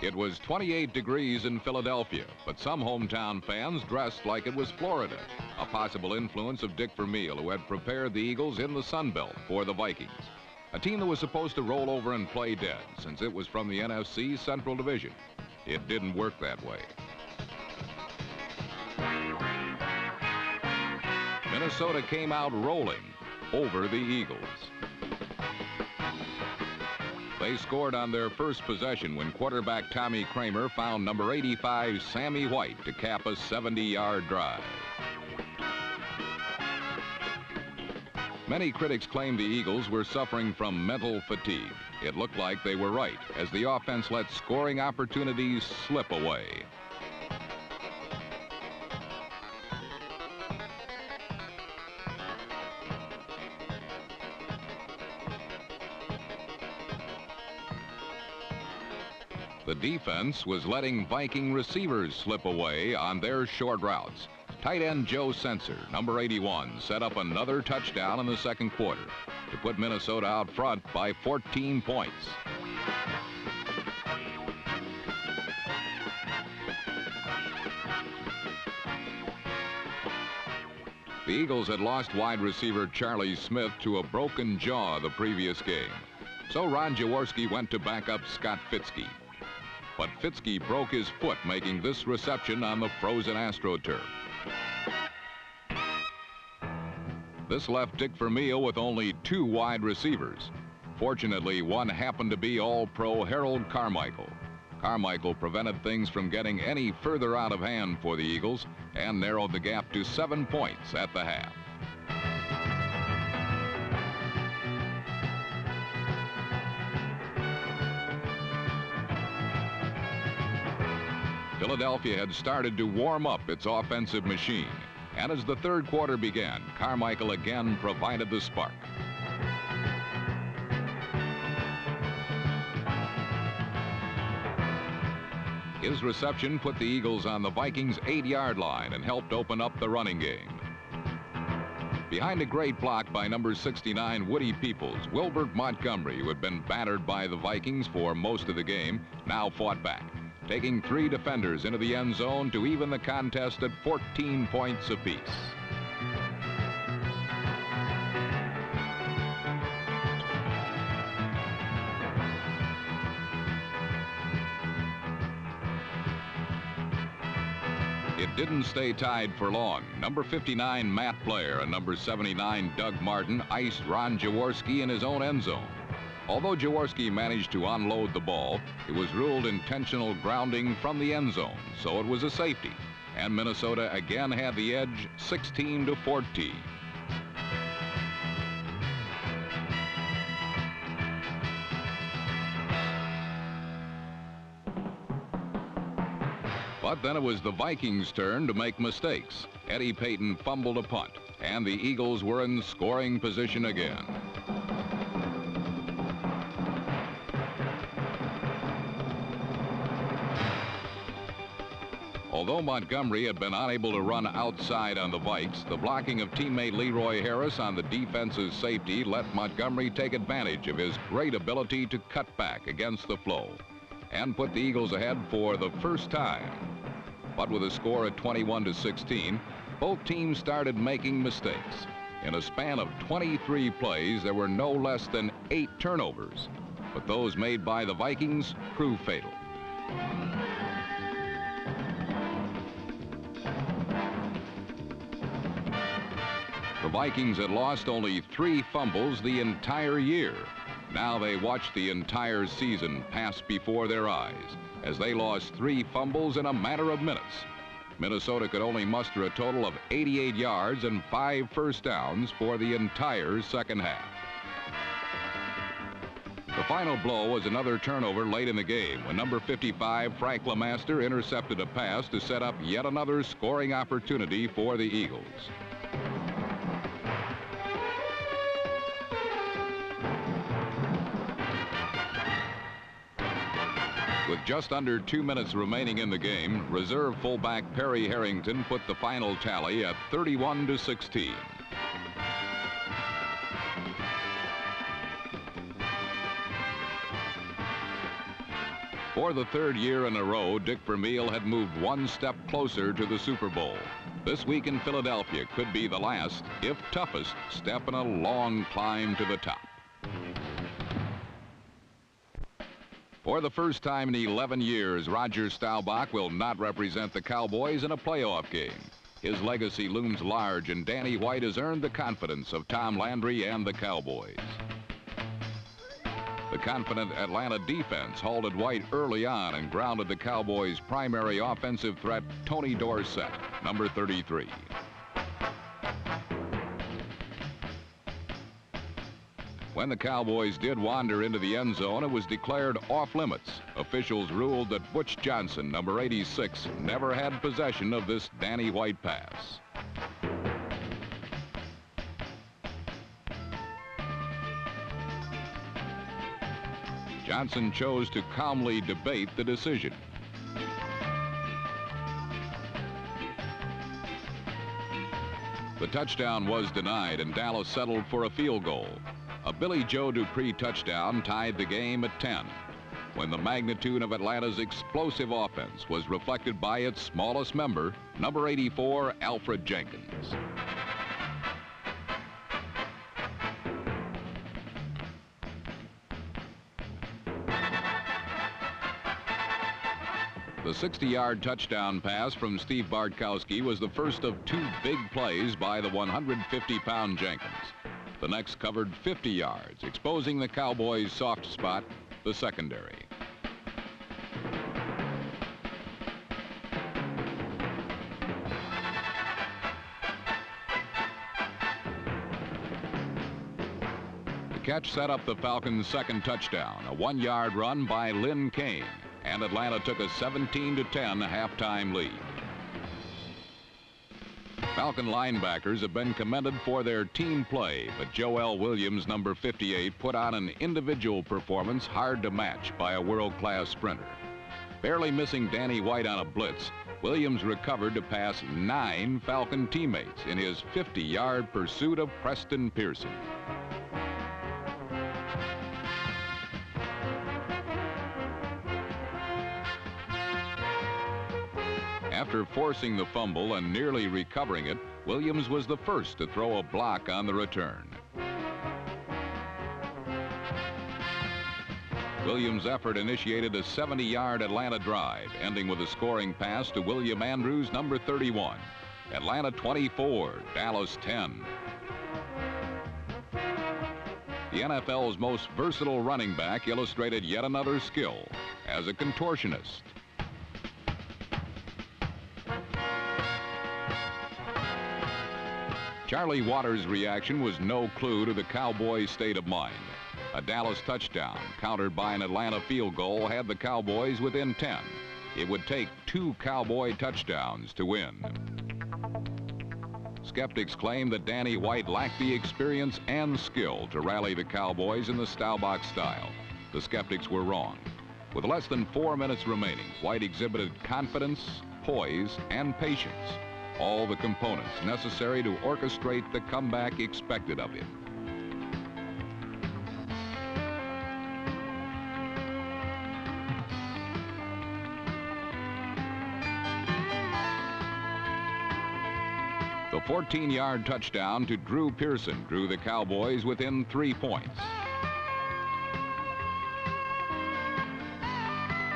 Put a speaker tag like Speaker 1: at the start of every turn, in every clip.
Speaker 1: It was 28 degrees in Philadelphia, but some hometown fans dressed like it was Florida, a possible influence of Dick Vermeil, who had prepared the Eagles in the Sun Belt for the Vikings, a team that was supposed to roll over and play dead since it was from the NFC Central Division. It didn't work that way. Minnesota came out rolling over the Eagles. They scored on their first possession when quarterback Tommy Kramer found number 85 Sammy White to cap a 70-yard drive. Many critics claimed the Eagles were suffering from mental fatigue. It looked like they were right, as the offense let scoring opportunities slip away. The defense was letting Viking receivers slip away on their short routes. Tight end Joe Sensor, number 81, set up another touchdown in the second quarter to put Minnesota out front by 14 points. The Eagles had lost wide receiver Charlie Smith to a broken jaw the previous game. So Ron Jaworski went to back up Scott Fitzke. But Fitzke broke his foot making this reception on the frozen AstroTurf. This left Dick Vermeil with only 2 wide receivers. Fortunately, one happened to be All-Pro Harold Carmichael. Carmichael prevented things from getting any further out of hand for the Eagles and narrowed the gap to 7 points at the half. Philadelphia had started to warm up its offensive machine, and as the third quarter began, Carmichael again provided the spark. His reception put the Eagles on the Vikings' 8-yard line and helped open up the running game. Behind a great block by number 69 Woody Peoples, Wilbert Montgomery, who had been battered by the Vikings for most of the game, now fought back, taking 3 defenders into the end zone to even the contest at 14 points apiece. It didn't stay tied for long. Number 59 Matt Blair and number 79 Doug Martin iced Ron Jaworski in his own end zone. Although Jaworski managed to unload the ball, it was ruled intentional grounding from the end zone, so it was a safety. And Minnesota again had the edge, 16-14. But then it was the Vikings' turn to make mistakes. Eddie Payton fumbled a punt, and the Eagles were in scoring position again. Although Montgomery had been unable to run outside on the Vikes, the blocking of teammate Leroy Harris on the defense's safety let Montgomery take advantage of his great ability to cut back against the flow and put the Eagles ahead for the first time. But with a score at 21-16, both teams started making mistakes. In a span of 23 plays, there were no less than 8 turnovers, but those made by the Vikings proved fatal. The Vikings had lost only 3 fumbles the entire year. Now they watched the entire season pass before their eyes as they lost 3 fumbles in a matter of minutes. Minnesota could only muster a total of 88 yards and 5 first downs for the entire second half. The final blow was another turnover late in the game when number 55 Frank LeMaster intercepted a pass to set up yet another scoring opportunity for the Eagles. With just under 2 minutes remaining in the game, reserve fullback Perry Harrington put the final tally at 31-16. For the third year in a row, Dick Vermeil had moved one step closer to the Super Bowl. This week in Philadelphia could be the last, if toughest, step in a long climb to the top. For the first time in 11 years, Roger Staubach will not represent the Cowboys in a playoff game. His legacy looms large, and Danny White has earned the confidence of Tom Landry and the Cowboys. The confident Atlanta defense halted White early on and grounded the Cowboys' primary offensive threat, Tony Dorsett, number 33. When the Cowboys did wander into the end zone, it was declared off limits. Officials ruled that Butch Johnson, number 86, never had possession of this Danny White pass. Johnson chose to calmly debate the decision. The touchdown was denied, and Dallas settled for a field goal. A Billy Joe Dupree touchdown tied the game at 10, when the magnitude of Atlanta's explosive offense was reflected by its smallest member, number 84, Alfred Jenkins. The 60-yard touchdown pass from Steve Bartkowski was the first of two big plays by the 150-pound Jenkins. The next covered 50 yards, exposing the Cowboys' soft spot, the secondary. The catch set up the Falcons' second touchdown, a 1-yard run by Lynn Kane, and Atlanta took a 17-10 halftime lead. Falcon linebackers have been commended for their team play, but Joel Williams, number 58, put on an individual performance hard to match by a world-class sprinter. Barely missing Danny White on a blitz, Williams recovered to pass 9 Falcon teammates in his 50-yard pursuit of Preston Pearson. After forcing the fumble and nearly recovering it, Williams was the first to throw a block on the return. Williams' effort initiated a 70-yard Atlanta drive, ending with a scoring pass to William Andrews, number 31. Atlanta 24, Dallas 10. The NFL's most versatile running back illustrated yet another skill as a contortionist. Charlie Waters' reaction was no clue to the Cowboys' state of mind. A Dallas touchdown, countered by an Atlanta field goal, had the Cowboys within 10. It would take 2 Cowboy touchdowns to win. Skeptics claim that Danny White lacked the experience and skill to rally the Cowboys in the Staubach style. The skeptics were wrong. With less than 4 minutes remaining, White exhibited confidence, poise, and patience. All the components necessary to orchestrate the comeback expected of him. The 14-yard touchdown to Drew Pearson drew the Cowboys within 3 points.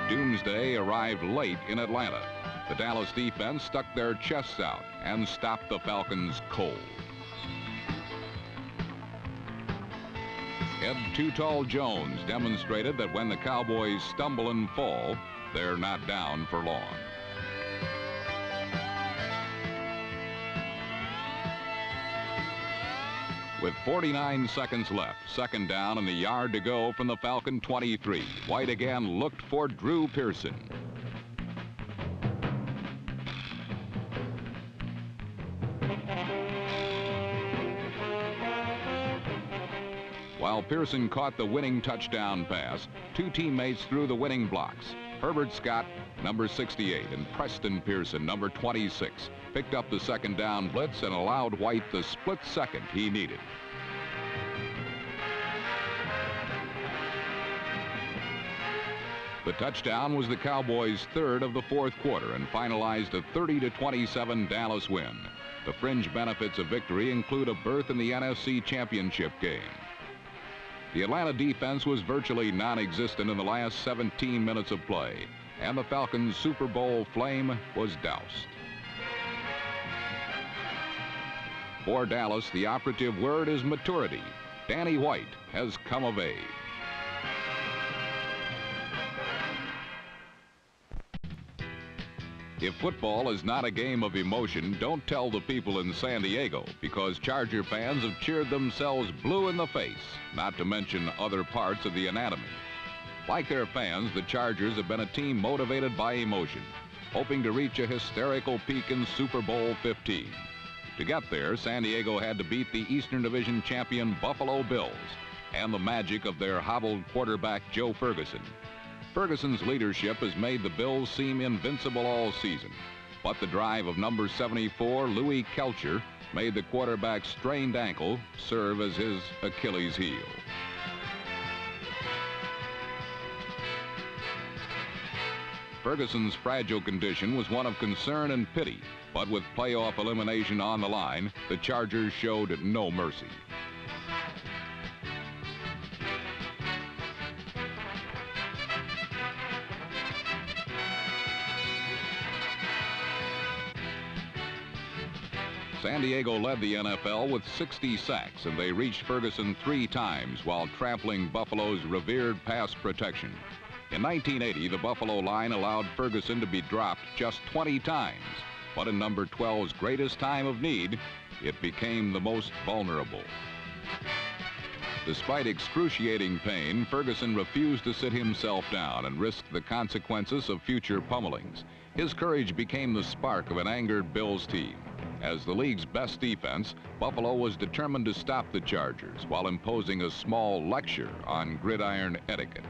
Speaker 1: Doomsday arrived late in Atlanta. The Dallas defense stuck their chests out and stopped the Falcons cold. Ed Too Tall Jones demonstrated that when the Cowboys stumble and fall, they're not down for long. With 49 seconds left, second down and a yard to go from the Falcon 23, White again looked for Drew Pearson. While Pearson caught the winning touchdown pass, 2 teammates threw the winning blocks. Herbert Scott, number 68, and Preston Pearson, number 26, picked up the second down blitz and allowed White the split second he needed. The touchdown was the Cowboys' third of the fourth quarter and finalized a 30-27 Dallas win. The fringe benefits of victory include a berth in the NFC Championship game. The Atlanta defense was virtually non-existent in the last 17 minutes of play, and the Falcons' Super Bowl flame was doused. For Dallas, the operative word is maturity. Danny White has come of age. If football is not a game of emotion, don't tell the people in San Diego, because Charger fans have cheered themselves blue in the face, not to mention other parts of the anatomy. Like their fans, the Chargers have been a team motivated by emotion, hoping to reach a hysterical peak in Super Bowl 15. To get there, San Diego had to beat the Eastern Division champion Buffalo Bills and the magic of their hobbled quarterback Joe Ferguson. Ferguson's leadership has made the Bills seem invincible all season, but the drive of number 74, Louis Kelcher, made the quarterback's strained ankle serve as his Achilles heel. Ferguson's fragile condition was one of concern and pity, but with playoff elimination on the line, the Chargers showed no mercy. San Diego led the NFL with 60 sacks, and they reached Ferguson 3 times while trampling Buffalo's revered pass protection. In 1980, the Buffalo line allowed Ferguson to be dropped just 20 times, but in number 12's greatest time of need, it became the most vulnerable. Despite excruciating pain, Ferguson refused to sit himself down and risk the consequences of future pummelings. His courage became the spark of an angered Bills team. As the league's best defense, Buffalo was determined to stop the Chargers while imposing a small lecture on gridiron etiquette.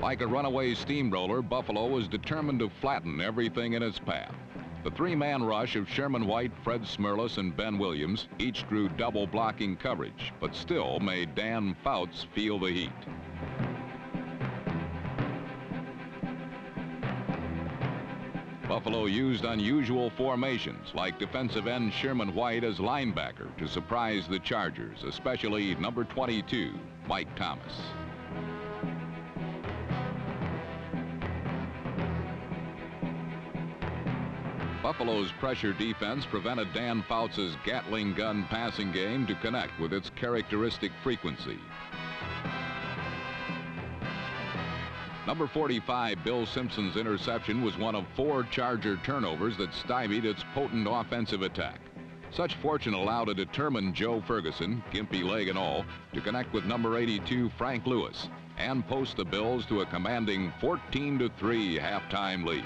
Speaker 1: Like a runaway steamroller, Buffalo was determined to flatten everything in its path. The 3-man rush of Sherman White, Fred Smerlas, and Ben Williams each drew double blocking coverage, but still made Dan Fouts feel the heat. Buffalo used unusual formations, like defensive end Sherman White as linebacker, to surprise the Chargers, especially number 22, Mike Thomas. Buffalo's pressure defense prevented Dan Fouts' Gatling gun passing game to connect with its characteristic frequency. Number 45, Bill Simpson's interception, was one of 4 Charger turnovers that stymied its potent offensive attack. Such fortune allowed a determined Joe Ferguson, gimpy leg and all, to connect with number 82, Frank Lewis, and post the Bills to a commanding 14-3 halftime lead.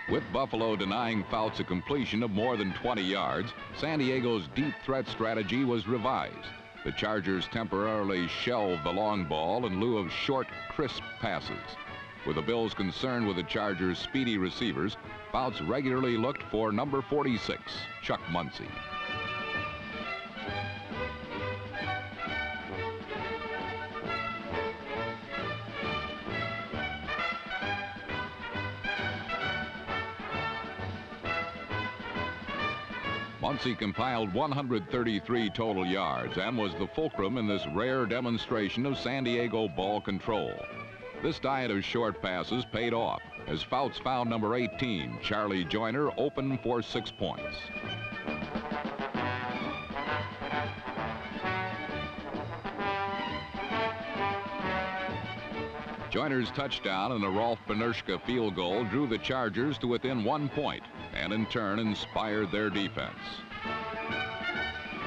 Speaker 1: With Buffalo denying Fouts a completion of more than 20 yards, San Diego's deep threat strategy was revised. The Chargers temporarily shelved the long ball in lieu of short, crisp passes. With the Bills concerned with the Chargers' speedy receivers, Fouts regularly looked for number 46, Chuck Muncie. Muncie compiled 133 total yards and was the fulcrum in this rare demonstration of San Diego ball control. This diet of short passes paid off as Fouts found number 18, Charlie Joyner, open for 6 points. Joyner's touchdown and a Rolf Benerschke field goal drew the Chargers to within 1 point and in turn inspired their defense.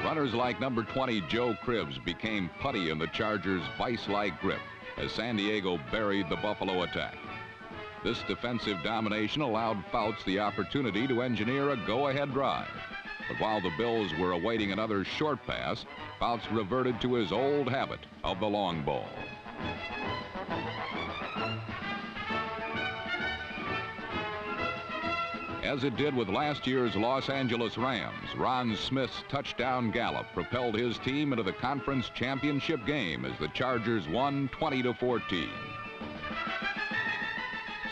Speaker 1: Runners like number 20, Joe Cribbs, became putty in the Chargers' vice-like grip as San Diego buried the Buffalo attack. This defensive domination allowed Fouts the opportunity to engineer a go-ahead drive. But while the Bills were awaiting another short pass, Fouts reverted to his old habit of the long ball. As it did with last year's Los Angeles Rams, Ron Smith's touchdown gallop propelled his team into the conference championship game as the Chargers won 20-14.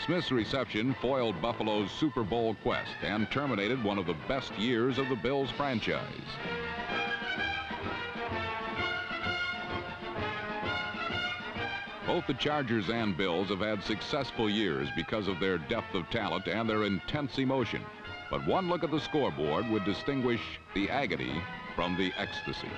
Speaker 1: Smith's reception foiled Buffalo's Super Bowl quest and terminated one of the best years of the Bills franchise. Both the Chargers and Bills have had successful years because of their depth of talent and their intense emotion. But one look at the scoreboard would distinguish the agony from the ecstasy.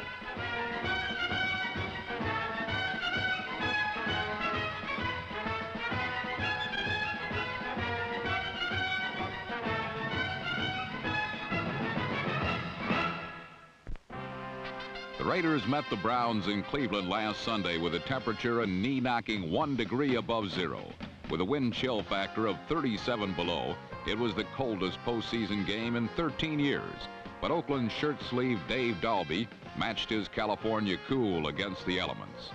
Speaker 1: The Raiders met the Browns in Cleveland last Sunday with a temperature a knee-knocking 1 degree above zero. With a wind chill factor of 37 below, it was the coldest postseason game in 13 years. But Oakland shirt sleeve Dave Dalby matched his California cool against the elements.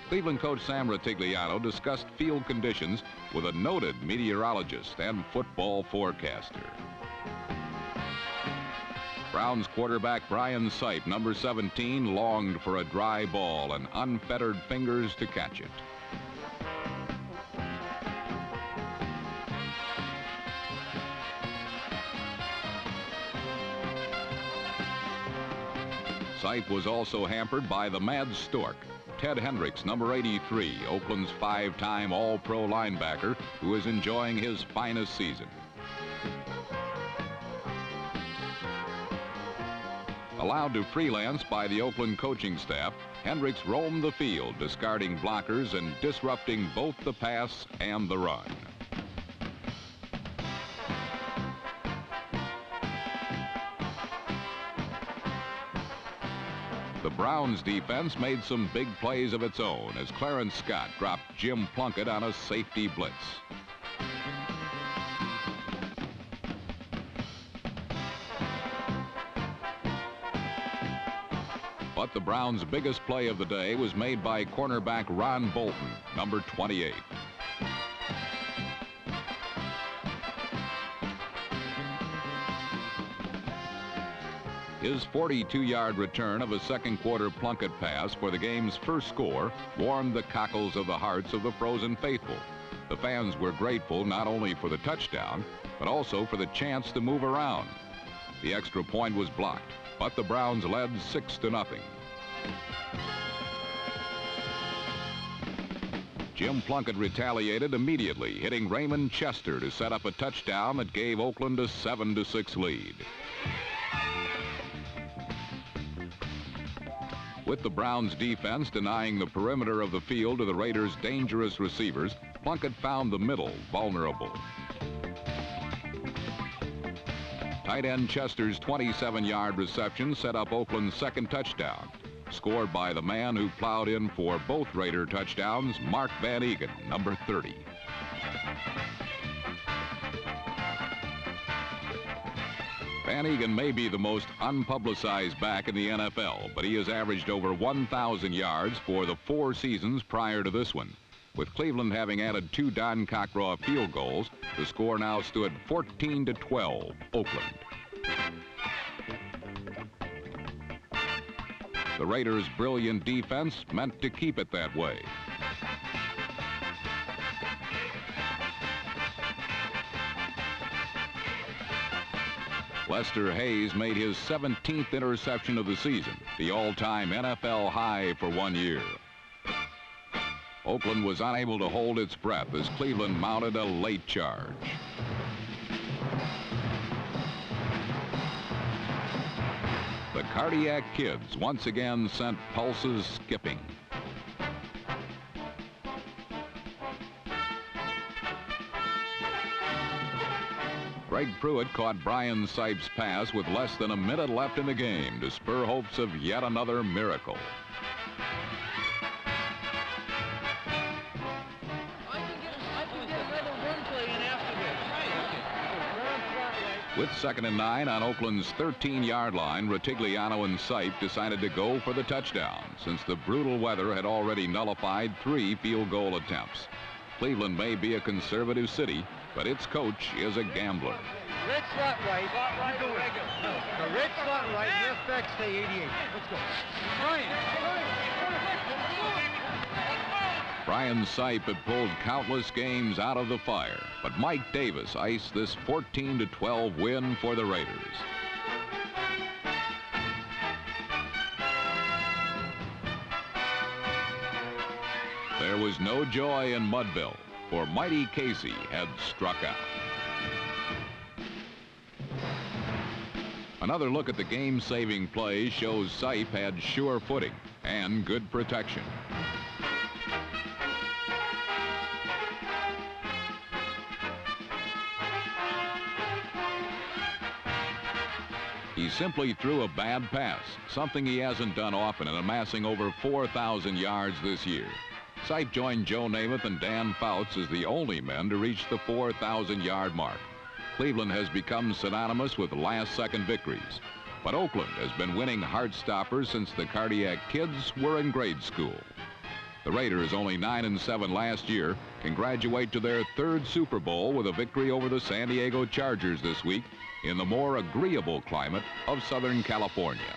Speaker 1: Cleveland coach Sam Ratigliano discussed field conditions with a noted meteorologist and football forecaster. Browns quarterback Brian Sipe, number 17, longed for a dry ball and unfettered fingers to catch it. Sipe was also hampered by the Mad Stork, Ted Hendricks, number 83, Oakland's 5-time All-Pro linebacker, who is enjoying his finest season. Allowed to freelance by the Oakland coaching staff, Hendricks roamed the field, discarding blockers and disrupting both the pass and the run. The Browns defense made some big plays of its own as Clarence Scott dropped Jim Plunkett on a safety blitz. But the Browns' biggest play of the day was made by cornerback Ron Bolton, number 28. His 42-yard return of a second-quarter Plunkett pass for the game's first score warmed the cockles of the hearts of the frozen faithful. The fans were grateful not only for the touchdown, but also for the chance to move around. The extra point was blocked, but the Browns led 6-0. Jim Plunkett retaliated immediately, hitting Raymond Chester to set up a touchdown that gave Oakland a 7-6 lead. With the Browns' defense denying the perimeter of the field to the Raiders' dangerous receivers, Plunkett found the middle vulnerable. Tight end Chester's 27-yard reception set up Oakland's second touchdown, scored by the man who plowed in for both Raider touchdowns, Mark Van Egan, number 30. Van Egan may be the most unpublicized back in the NFL, but he has averaged over 1,000 yards for the 4 seasons prior to this one. With Cleveland having added 2 Don Cockraw field goals, the score now stood 14-12, Oakland. The Raiders' brilliant defense meant to keep it that way. Lester Hayes made his 17th interception of the season, the all-time NFL high for 1 year. Oakland was unable to hold its breath as Cleveland mounted a late charge. The Cardiac Kids once again sent pulses skipping. Greg Pruitt caught Brian Sipe's pass with less than a minute left in the game to spur hopes of yet another miracle. With 2nd and 9 on Oakland's 13-yard line, Ratigliano and Sipe decided to go for the touchdown since the brutal weather had already nullified 3 field goal attempts. Cleveland may be a conservative city, but its coach is a gambler.
Speaker 2: Red slot right. You do it. The red slot right. Left back stay 88. Let's go.
Speaker 1: Brian Sipe had pulled countless games out of the fire, but Mike Davis iced this 14-12 win for the Raiders. There was no joy in Mudville, for Mighty Casey had struck out. Another look at the game-saving play shows Sipe had sure footing and good protection. He simply threw a bad pass, something he hasn't done often in amassing over 4,000 yards this year. Sipe joined Joe Namath and Dan Fouts as the only men to reach the 4,000-yard mark. Cleveland has become synonymous with last-second victories, but Oakland has been winning heart-stoppers since the Cardiac Kids were in grade school. The Raiders, only 9-7 last year, can graduate to their third Super Bowl with a victory over the San Diego Chargers this week in the more agreeable climate of Southern California.